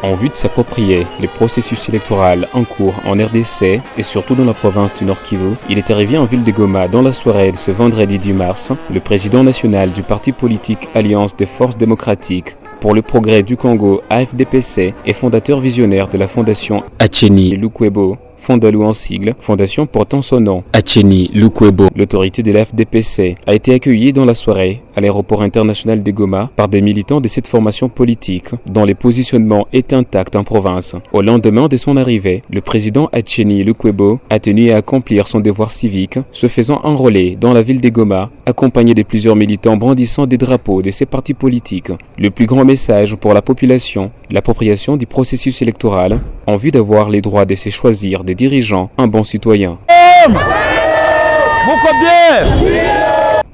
En vue de s'approprier les processus électoraux en cours en RDC et surtout dans la province du Nord Kivu, il est arrivé en ville de Goma dans la soirée de ce vendredi 10 mars, le président national du parti politique Alliance des Forces Démocratiques pour le Progrès du Congo AFDPC et fondateur visionnaire de la fondation Acheni Lukwebo, Fondalou en sigle, fondation portant son nom, Acheni Lukwebo. L'autorité de l'AFDPC a été accueillie dans la soirée à l'aéroport international de Goma par des militants de cette formation politique dont les positionnements étaient intacts en province. Au lendemain de son arrivée, le président Acheni Lukwebo a tenu à accomplir son devoir civique, se faisant enrôler dans la ville de Goma, accompagné de plusieurs militants brandissant des drapeaux de ces partis politiques. Le plus grand message pour la population, l'appropriation du processus électoral en vue d'avoir les droits de se choisir des dirigeants, un bon citoyen.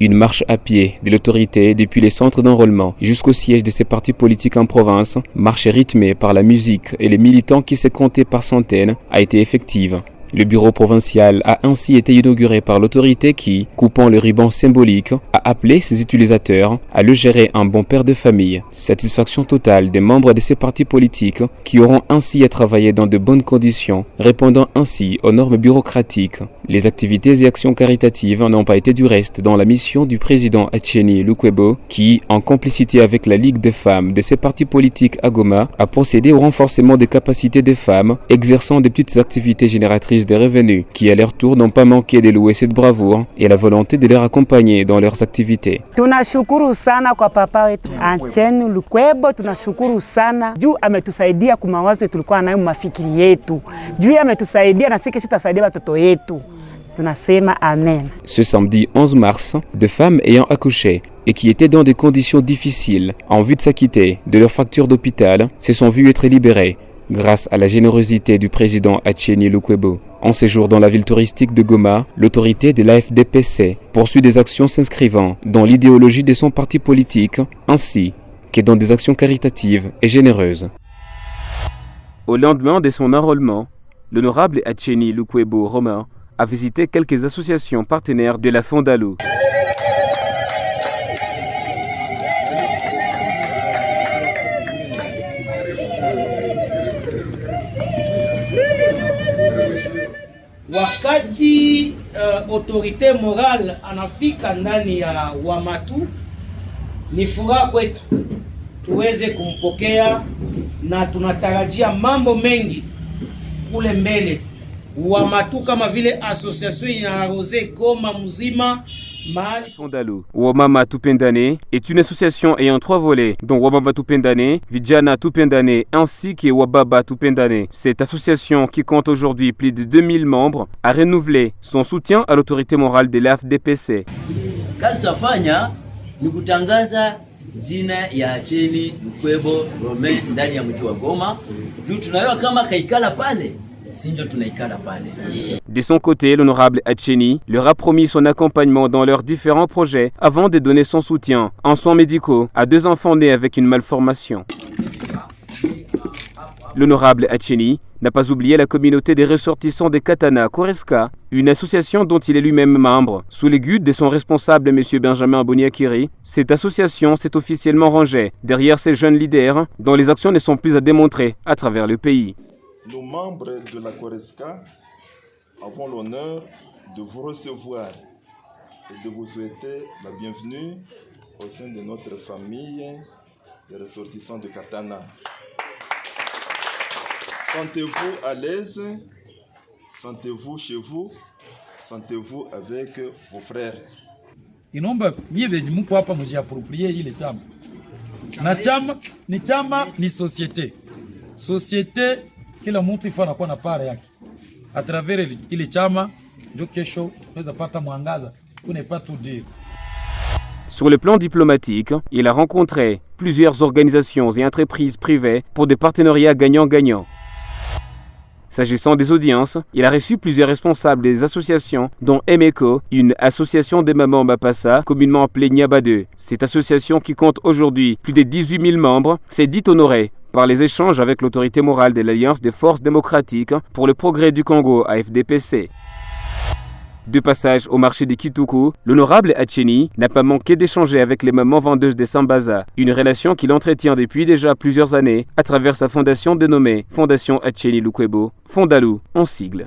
Une marche à pied de l'autorité depuis les centres d'enrôlement jusqu'au siège de ces partis politiques en province, marche rythmée par la musique et les militants qui se comptaient par centaines, a été effective. Le bureau provincial a ainsi été inauguré par l'autorité qui, coupant le ruban symbolique, a appelé ses utilisateurs à le gérer un bon père de famille. Satisfaction totale des membres de ces partis politiques qui auront ainsi à travailler dans de bonnes conditions, répondant ainsi aux normes bureaucratiques. Les activités et actions caritatives n'ont pas été du reste dans la mission du président Acheni Lukwebo qui, en complicité avec la Ligue des femmes de ces partis politiques à Goma, a procédé au renforcement des capacités des femmes exerçant des petites activités génératrices des revenus qui à leur tour n'ont pas manqué de louer cette bravoure et la volonté de les accompagner dans leurs activités. Tunashukuru sana kwa papa wetu Acheni Lukwebo, tunashukuru sana juu ametusaidia kwa mawazo tulikuwa nayo mafikiri yetu. Juu ametusaidia na sisi tutasaidia watoto yetu. Tunasema amen. Ce samedi 11 mars, deux femmes ayant accouché et qui étaient dans des conditions difficiles en vue de s'acquitter de leurs factures d'hôpital se sont vues être libérées grâce à la générosité du président Acheni Lukwebo. En séjour dans la ville touristique de Goma, l'autorité de l'AFDPC poursuit des actions s'inscrivant dans l'idéologie de son parti politique ainsi que dans des actions caritatives et généreuses. Au lendemain de son enrôlement, l'honorable Acheni Lukwebo Romain a visité quelques associations partenaires de la Fondalou. Wakati autorité morale anafika ndani ya Wamatu, ni furaha kwetu tuweze kumpokea na tunatarajia mambo mengi kule mbele. Wamatu kama vile association inaarose Goma mzima mahali. Fondalou Wamama Tupendane est une association ayant 3 volets, dont Wamama Tupendane, Vijana Tupendane ainsi que Wababa Tupendane. Cette association, qui compte aujourd'hui plus de 2000 membres, a renouvelé son soutien à l'autorité morale de l'AFDPC. Kazi tafanya ni kutangaza jina ya Acheni Lukwebo Romain ndani ya mji wa Goma. Juu tunaelewa kama kaikala pale. De son côté, l'honorable Acheni leur a promis son accompagnement dans leurs différents projets avant de donner son soutien en soins médicaux à 2 enfants nés avec une malformation. L'honorable Acheni n'a pas oublié la communauté des ressortissants des Katana Koreska, une association dont il est lui-même membre. Sous l'égide de son responsable, M. Benjamin Boniakiri, cette association s'est officiellement rangée derrière ces jeunes leaders dont les actions ne sont plus à démontrer à travers le pays. Nous, membres de la Koreska, avons l'honneur de vous recevoir et de vous souhaiter la bienvenue au sein de notre famille des ressortissants de Katana. Sentez-vous à l'aise, sentez-vous chez vous, sentez-vous avec vos frères. Inomba nyie mko hapa mjiapproprier ile chama. Na chama ni société. Société kila mtu ifana kuwa na pare yake. A travers ile chama ndio kesho tunaweza pata mwangaza. Kuna pas tout dire. Sur le plan diplomatique, il a rencontré plusieurs organisations et entreprises privées pour des partenariats gagnant-gagnant. S'agissant des audiences, il a reçu plusieurs responsables des associations, dont Emeko, une association des mamans Mapassa, communément appelée Niabade. Cette association, qui compte aujourd'hui plus de 18 000 membres, s'est dit honorée par les échanges avec l'autorité morale de l'Alliance des Forces Démocratiques pour le Progrès du Congo, AFDPC. De passage au marché de Kituku, l'honorable Acheni n'a pas manqué d'échanger avec les mamans vendeuses des Sambaza, une relation qu'il entretient depuis déjà plusieurs années à travers sa fondation dénommée Fondation Acheni Lukwebo, Fondalu en sigle.